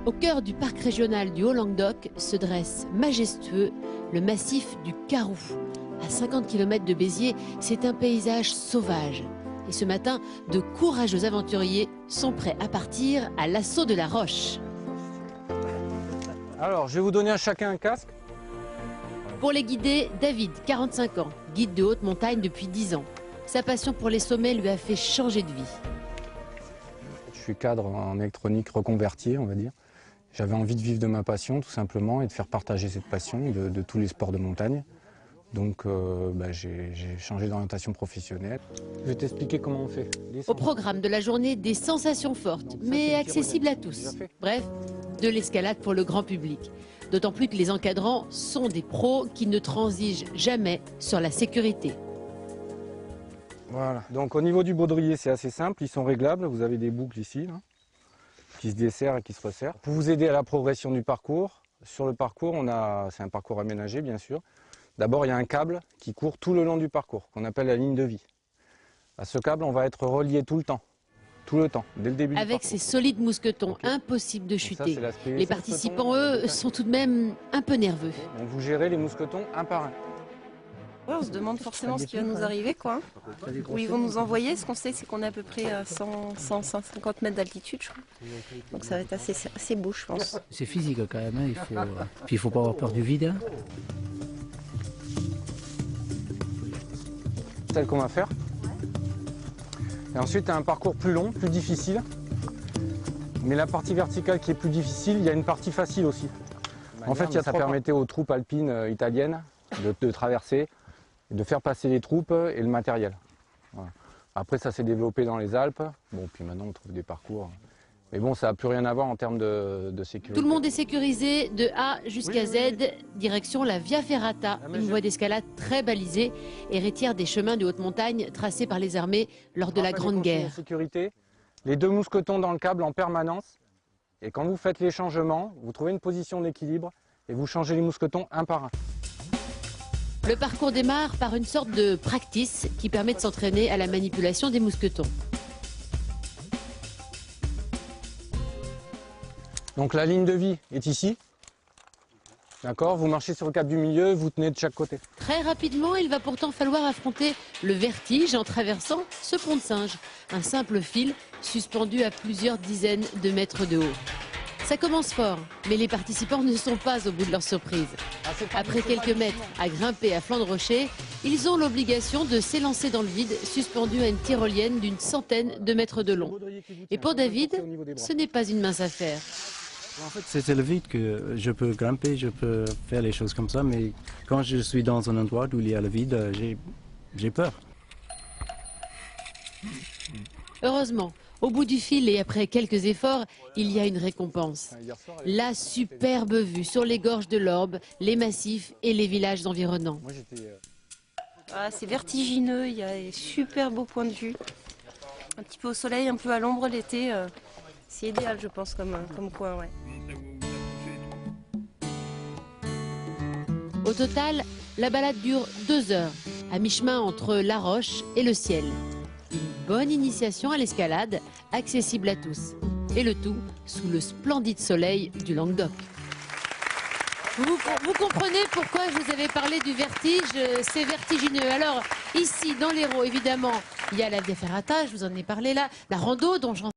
Au cœur du parc régional du Haut-Languedoc se dresse majestueux le massif du Carroux. À 50 km de Béziers, c'est un paysage sauvage. Et ce matin, de courageux aventuriers sont prêts à partir à l'assaut de la roche. Alors, je vais vous donner à chacun un casque. Pour les guider, David, 45 ans, guide de haute montagne depuis 10 ans. Sa passion pour les sommets lui a fait changer de vie. Je suis cadre en électronique reconverti, on va dire. J'avais envie de vivre de ma passion, tout simplement, et de faire partager cette passion de tous les sports de montagne. Donc, j'ai changé d'orientation professionnelle. Je vais t'expliquer comment on fait. Au programme de la journée, des sensations fortes, mais accessibles à tous. Bref, de l'escalade pour le grand public. D'autant plus que les encadrants sont des pros qui ne transigent jamais sur la sécurité. Voilà. Donc au niveau du baudrier, c'est assez simple, ils sont réglables. Vous avez des boucles ici, là, qui se desserrent et qui se resserrent. Pour vous aider à la progression du parcours, sur le parcours, c'est un parcours aménagé, bien sûr. D'abord, il y a un câble qui court tout le long du parcours, qu'on appelle la ligne de vie. À ce câble, on va être relié tout le temps, dès le début du parcours. Avec ces solides mousquetons, impossible de chuter. Les participants, eux, sont tout de même un peu nerveux. Donc vous gérez les mousquetons un par un. Ouais, on se demande forcément ce qui va nous arriver, quoi. Où ils vont nous envoyer. Ce qu'on sait, c'est qu'on est à peu près à 150 mètres d'altitude, je crois. Donc ça va être assez beau, je pense. C'est physique quand même, hein. Puis il faut pas avoir peur du vide. Hein. Celle qu'on va faire. Et ensuite, un parcours plus long, plus difficile. Mais la partie verticale qui est plus difficile, il y a une partie facile aussi. En fait, ça permettait aux troupes alpines italiennes de traverser, de faire passer les troupes et le matériel. Voilà. Après, ça s'est développé dans les Alpes. Bon, puis maintenant, on trouve des parcours. Mais bon, ça n'a plus rien à voir en termes de sécurité. Tout le monde est sécurisé de A jusqu'à Z, direction la Via Ferrata, une voie d'escalade très balisée, héritière des chemins de haute montagne tracés par les armées lors de la Grande Guerre. Sécurité, les deux mousquetons dans le câble en permanence. Et quand vous faites les changements, vous trouvez une position d'équilibre et vous changez les mousquetons un par un. Le parcours démarre par une sorte de practice qui permet de s'entraîner à la manipulation des mousquetons. Donc la ligne de vie est ici. D'accord, vous marchez sur le câble du milieu, vous tenez de chaque côté. Très rapidement, il va pourtant falloir affronter le vertige en traversant ce pont de singe. Un simple fil suspendu à plusieurs dizaines de mètres de haut. Ça commence fort, mais les participants ne sont pas au bout de leur surprise. Après quelques mètres à grimper à flanc de rocher, ils ont l'obligation de s'élancer dans le vide, suspendus à une tyrolienne d'une centaine de mètres de long. Et pour David, ce n'est pas une mince affaire. En fait, c'est le vide que je peux grimper, je peux faire les choses comme ça, mais quand je suis dans un endroit où il y a le vide, j'ai peur. Heureusement, au bout du fil et après quelques efforts, il y a une récompense. La superbe vue sur les gorges de l'Orbe, les massifs et les villages environnants. Ah, c'est vertigineux, il y a des super beaux points de vue. Un petit peu au soleil, un peu à l'ombre l'été. C'est idéal, je pense, comme coin. Ouais. Au total, la balade dure 2 heures, à mi-chemin entre la roche et le ciel. Une bonne initiation à l'escalade, accessible à tous. Et le tout sous le splendide soleil du Languedoc. Vous comprenez pourquoi je vous avais parlé du vertige, c'est vertigineux. Alors, ici, dans l'Hérault, évidemment, il y a la Via Ferrata, je vous en ai parlé là, la rando dont j'en